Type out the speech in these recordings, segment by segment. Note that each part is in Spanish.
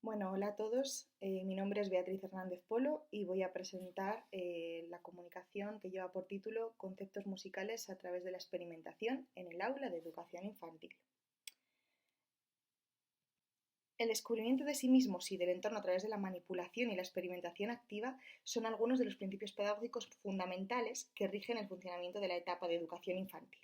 Bueno, hola a todos. Mi nombre es Beatriz Hernández Polo y voy a presentar la comunicación que lleva por título Conceptos musicales a través de la experimentación en el aula de educación infantil. El descubrimiento de sí mismos y del entorno a través de la manipulación y la experimentación activa son algunos de los principios pedagógicos fundamentales que rigen el funcionamiento de la etapa de educación infantil.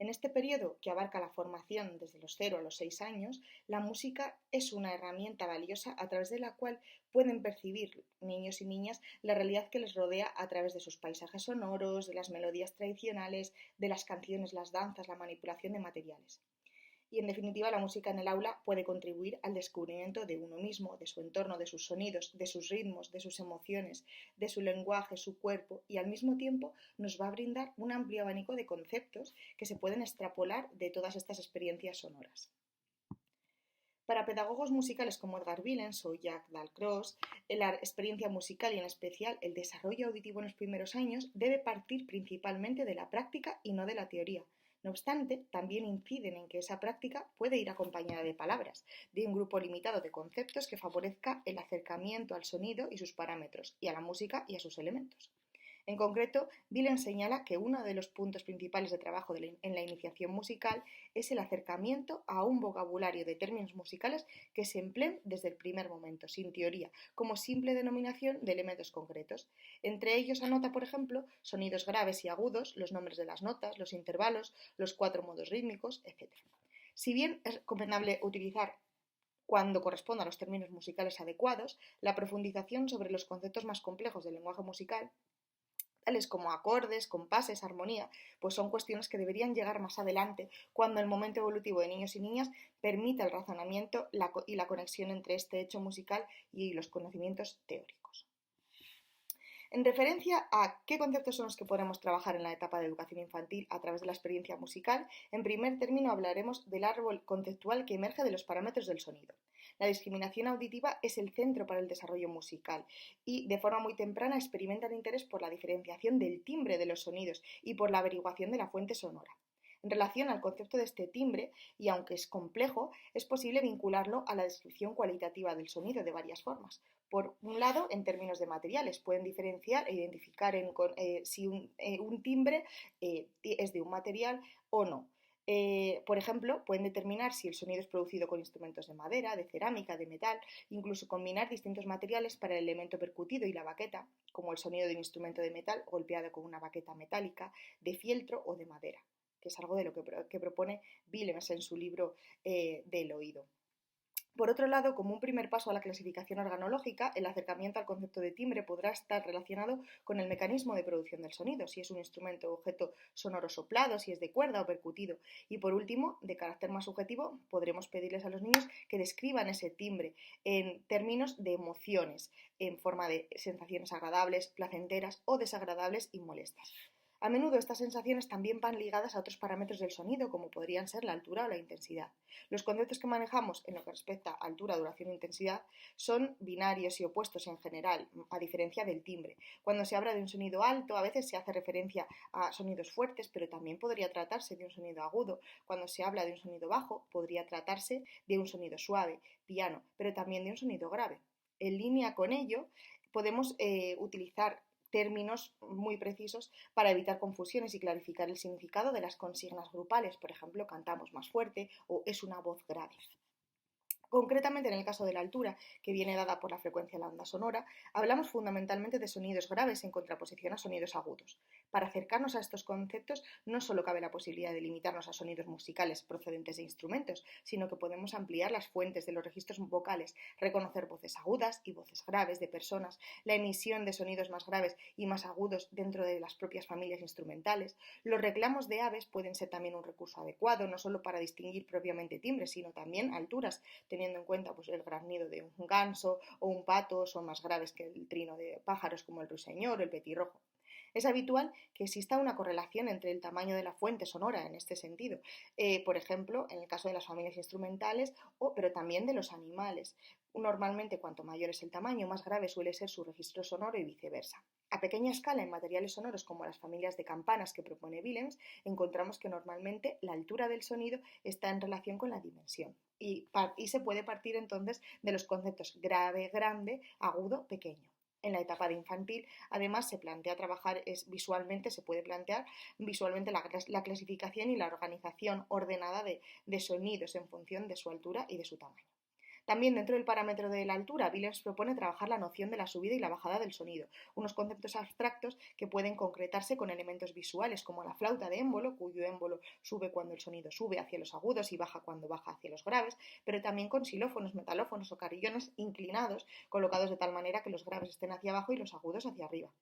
En este periodo, que abarca la formación desde los 0 a los 6 años, la música es una herramienta valiosa a través de la cual pueden percibir niños y niñas la realidad que les rodea a través de sus paisajes sonoros, de las melodías tradicionales, de las canciones, las danzas, la manipulación de materiales. Y en definitiva, la música en el aula puede contribuir al descubrimiento de uno mismo, de su entorno, de sus sonidos, de sus ritmos, de sus emociones, de su lenguaje, su cuerpo, y al mismo tiempo nos va a brindar un amplio abanico de conceptos que se pueden extrapolar de todas estas experiencias sonoras. Para pedagogos musicales como Edgar Willems o Jack Dalcroze, la experiencia musical y en especial el desarrollo auditivo en los primeros años debe partir principalmente de la práctica y no de la teoría. No obstante, también inciden en que esa práctica puede ir acompañada de palabras, de un grupo limitado de conceptos que favorezca el acercamiento al sonido y sus parámetros, y a la música y a sus elementos. En concreto, Dylan señala que uno de los puntos principales de trabajo en la iniciación musical es el acercamiento a un vocabulario de términos musicales que se empleen desde el primer momento, sin teoría, como simple denominación de elementos concretos. Entre ellos anota, por ejemplo, sonidos graves y agudos, los nombres de las notas, los intervalos, los 4 modos rítmicos, etc. Si bien es recomendable utilizar cuando corresponda a los términos musicales adecuados, la profundización sobre los conceptos más complejos del lenguaje musical tales como acordes, compases, armonía, pues son cuestiones que deberían llegar más adelante, cuando el momento evolutivo de niños y niñas permita el razonamiento y la conexión entre este hecho musical y los conocimientos teóricos. En referencia a qué conceptos son los que podemos trabajar en la etapa de educación infantil a través de la experiencia musical, en primer término hablaremos del árbol conceptual que emerge de los parámetros del sonido. La discriminación auditiva es el centro para el desarrollo musical y de forma muy temprana experimentan interés por la diferenciación del timbre de los sonidos y por la averiguación de la fuente sonora. En relación al concepto de este timbre, y aunque es complejo, es posible vincularlo a la descripción cualitativa del sonido de varias formas. Por un lado, en términos de materiales, pueden diferenciar e identificar si un timbre es de un material o no. Por ejemplo, pueden determinar si el sonido es producido con instrumentos de madera, de cerámica, de metal, incluso combinar distintos materiales para el elemento percutido y la baqueta, como el sonido de un instrumento de metal golpeado con una baqueta metálica, de fieltro o de madera, que es algo de lo que propone Willems en su libro del oído. Por otro lado, como un primer paso a la clasificación organológica, el acercamiento al concepto de timbre podrá estar relacionado con el mecanismo de producción del sonido, si es un instrumento o objeto sonoro soplado, si es de cuerda o percutido. Y por último, de carácter más subjetivo, podremos pedirles a los niños que describan ese timbre en términos de emociones, en forma de sensaciones agradables, placenteras o desagradables y molestas. A menudo estas sensaciones también van ligadas a otros parámetros del sonido, como podrían ser la altura o la intensidad. Los conceptos que manejamos en lo que respecta a altura, duración e intensidad son binarios y opuestos en general, a diferencia del timbre. Cuando se habla de un sonido alto, a veces se hace referencia a sonidos fuertes, pero también podría tratarse de un sonido agudo. Cuando se habla de un sonido bajo, podría tratarse de un sonido suave, piano, pero también de un sonido grave. En línea con ello, podemos utilizar términos muy precisos para evitar confusiones y clarificar el significado de las consignas grupales. Por ejemplo, cantamos más fuerte o es una voz grave. Concretamente, en el caso de la altura, que viene dada por la frecuencia de la onda sonora, hablamos fundamentalmente de sonidos graves en contraposición a sonidos agudos. Para acercarnos a estos conceptos, no solo cabe la posibilidad de limitarnos a sonidos musicales procedentes de instrumentos, sino que podemos ampliar las fuentes de los registros vocales, reconocer voces agudas y voces graves de personas, la emisión de sonidos más graves y más agudos dentro de las propias familias instrumentales. Los reclamos de aves pueden ser también un recurso adecuado, no solo para distinguir propiamente timbres, sino también alturas, teniendo en cuenta pues, el graznido de un ganso o un pato son más graves que el trino de pájaros como el ruiseñor o el petirrojo. Es habitual que exista una correlación entre el tamaño de la fuente sonora en este sentido, por ejemplo, en el caso de las familias instrumentales, pero también de los animales. Normalmente, cuanto mayor es el tamaño, más grave suele ser su registro sonoro y viceversa. A pequeña escala, en materiales sonoros como las familias de campanas que propone Willems, encontramos que normalmente la altura del sonido está en relación con la dimensión y se puede partir entonces de los conceptos grave, grande, agudo, pequeño. En la etapa de infantil, además, se plantea trabajar visualmente, se puede plantear visualmente la clasificación y la organización ordenada de sonidos en función de su altura y de su tamaño. También dentro del parámetro de la altura, Willems propone trabajar la noción de la subida y la bajada del sonido, unos conceptos abstractos que pueden concretarse con elementos visuales como la flauta de émbolo, cuyo émbolo sube cuando el sonido sube hacia los agudos y baja cuando baja hacia los graves, pero también con xilófonos, metalófonos o carrillones inclinados, colocados de tal manera que los graves estén hacia abajo y los agudos hacia arriba.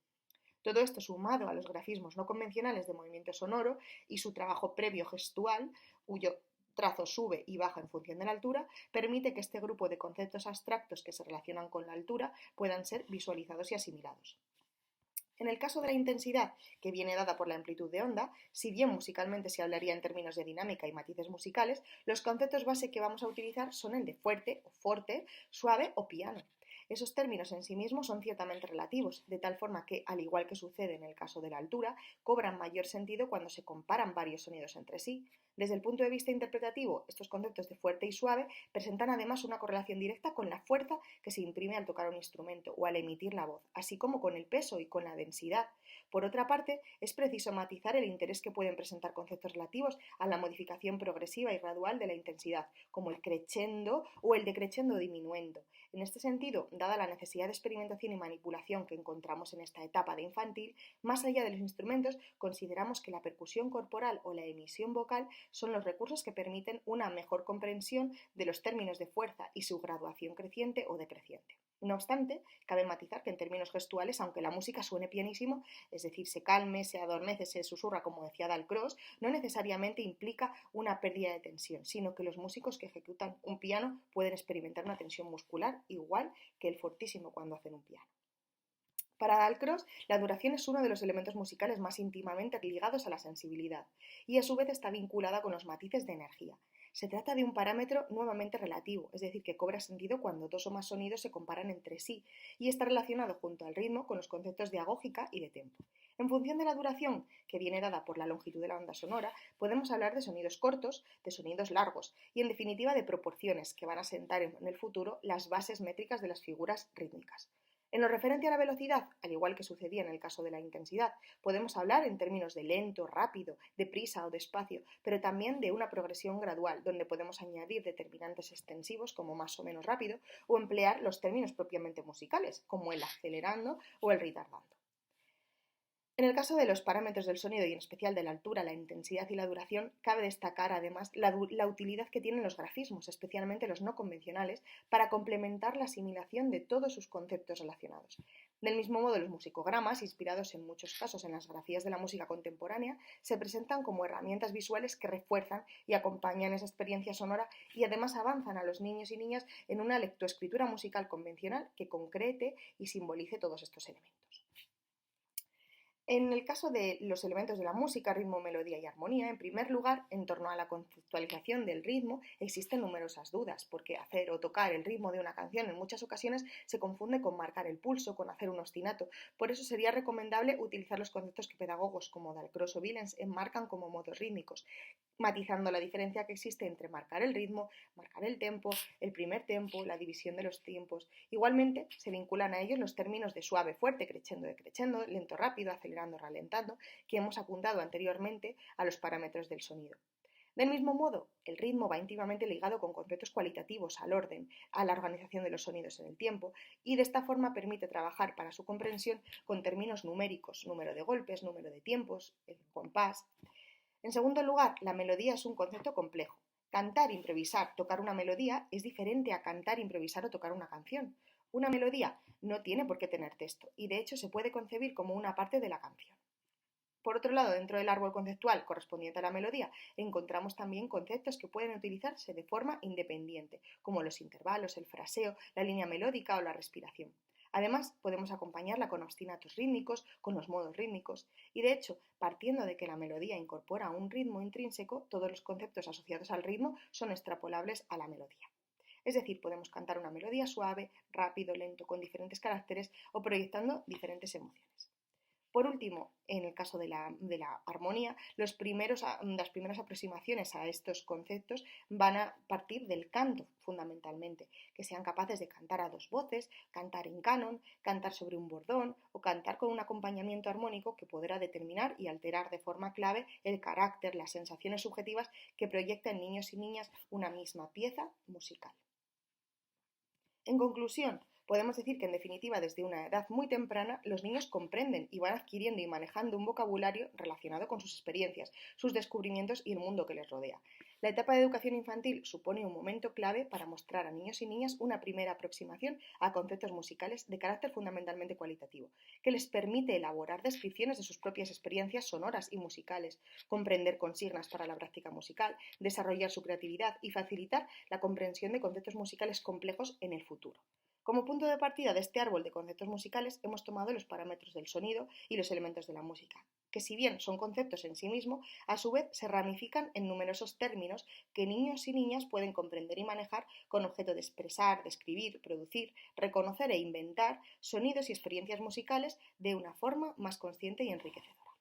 Todo esto sumado a los grafismos no convencionales de movimiento sonoro y su trabajo previo gestual, cuyo trazo sube y baja en función de la altura, permite que este grupo de conceptos abstractos que se relacionan con la altura puedan ser visualizados y asimilados. En el caso de la intensidad, que viene dada por la amplitud de onda, si bien musicalmente se hablaría en términos de dinámica y matices musicales, los conceptos base que vamos a utilizar son el de fuerte o forte, suave o piano. Esos términos en sí mismos son ciertamente relativos, de tal forma que, al igual que sucede en el caso de la altura, cobran mayor sentido cuando se comparan varios sonidos entre sí. Desde el punto de vista interpretativo, estos conceptos de fuerte y suave presentan además una correlación directa con la fuerza que se imprime al tocar un instrumento o al emitir la voz, así como con el peso y con la densidad. Por otra parte, es preciso matizar el interés que pueden presentar conceptos relativos a la modificación progresiva y gradual de la intensidad, como el crescendo o el decrescendo diminuendo. En este sentido, dada la necesidad de experimentación y manipulación que encontramos en esta etapa de infantil, más allá de los instrumentos, consideramos que la percusión corporal o la emisión vocal son los recursos que permiten una mejor comprensión de los términos de fuerza y su graduación creciente o decreciente. No obstante, cabe matizar que en términos gestuales, aunque la música suene pianísimo, es decir, se calme, se adormece, se susurra, como decía Dalcroze, no necesariamente implica una pérdida de tensión, sino que los músicos que ejecutan un piano pueden experimentar una tensión muscular igual que el fortísimo cuando hacen un piano. Para Dalcroze, la duración es uno de los elementos musicales más íntimamente ligados a la sensibilidad y a su vez está vinculada con los matices de energía. Se trata de un parámetro nuevamente relativo, es decir, que cobra sentido cuando dos o más sonidos se comparan entre sí y está relacionado junto al ritmo con los conceptos de agógica y de tempo. En función de la duración, que viene dada por la longitud de la onda sonora, podemos hablar de sonidos cortos, de sonidos largos y en definitiva de proporciones que van a sentar en el futuro las bases métricas de las figuras rítmicas. En lo referente a la velocidad, al igual que sucedía en el caso de la intensidad, podemos hablar en términos de lento, rápido, deprisa o despacio, pero también de una progresión gradual, donde podemos añadir determinantes extensivos como más o menos rápido o emplear los términos propiamente musicales, como el acelerando o el retardando. En el caso de los parámetros del sonido y en especial de la altura, la intensidad y la duración, cabe destacar además la utilidad que tienen los grafismos, especialmente los no convencionales, para complementar la asimilación de todos sus conceptos relacionados. Del mismo modo, los musicogramas, inspirados en muchos casos en las grafías de la música contemporánea, se presentan como herramientas visuales que refuerzan y acompañan esa experiencia sonora y además avanzan a los niños y niñas en una lectoescritura musical convencional que concrete y simbolice todos estos elementos. En el caso de los elementos de la música, ritmo, melodía y armonía, en primer lugar, en torno a la conceptualización del ritmo existen numerosas dudas, porque hacer o tocar el ritmo de una canción en muchas ocasiones se confunde con marcar el pulso, con hacer un ostinato. Por eso sería recomendable utilizar los conceptos que pedagogos como Dalcroze o Willems enmarcan como modos rítmicos, matizando la diferencia que existe entre marcar el ritmo, marcar el tempo, el primer tempo, la división de los tiempos. Igualmente, se vinculan a ellos los términos de suave, fuerte, crescendo, decrescendo, lento, rápido, acelerando, ralentando, que hemos apuntado anteriormente a los parámetros del sonido. Del mismo modo, el ritmo va íntimamente ligado con conceptos cualitativos al orden, a la organización de los sonidos en el tiempo, y de esta forma permite trabajar para su comprensión con términos numéricos, número de golpes, número de tiempos, el compás. En segundo lugar, la melodía es un concepto complejo. Cantar, improvisar, tocar una melodía es diferente a cantar, improvisar o tocar una canción. Una melodía no tiene por qué tener texto y de hecho se puede concebir como una parte de la canción. Por otro lado, dentro del árbol conceptual correspondiente a la melodía, encontramos también conceptos que pueden utilizarse de forma independiente, como los intervalos, el fraseo, la línea melódica o la respiración. Además, podemos acompañarla con ostinatos rítmicos, con los modos rítmicos, y de hecho, partiendo de que la melodía incorpora un ritmo intrínseco, todos los conceptos asociados al ritmo son extrapolables a la melodía. Es decir, podemos cantar una melodía suave, rápido, lento, con diferentes caracteres o proyectando diferentes emociones. Por último, en el caso de la armonía, las primeras aproximaciones a estos conceptos van a partir del canto, fundamentalmente, que sean capaces de cantar a dos voces, cantar en canon, cantar sobre un bordón o cantar con un acompañamiento armónico que podrá determinar y alterar de forma clave el carácter, las sensaciones subjetivas que proyecta en niños y niñas una misma pieza musical. En conclusión, podemos decir que en definitiva desde una edad muy temprana los niños comprenden y van adquiriendo y manejando un vocabulario relacionado con sus experiencias, sus descubrimientos y el mundo que les rodea. La etapa de educación infantil supone un momento clave para mostrar a niños y niñas una primera aproximación a conceptos musicales de carácter fundamentalmente cualitativo, que les permite elaborar descripciones de sus propias experiencias sonoras y musicales, comprender consignas para la práctica musical, desarrollar su creatividad y facilitar la comprensión de conceptos musicales complejos en el futuro. Como punto de partida de este árbol de conceptos musicales hemos tomado los parámetros del sonido y los elementos de la música, que si bien son conceptos en sí mismos, a su vez se ramifican en numerosos términos que niños y niñas pueden comprender y manejar con objeto de expresar, describir, producir, reconocer e inventar sonidos y experiencias musicales de una forma más consciente y enriquecedora.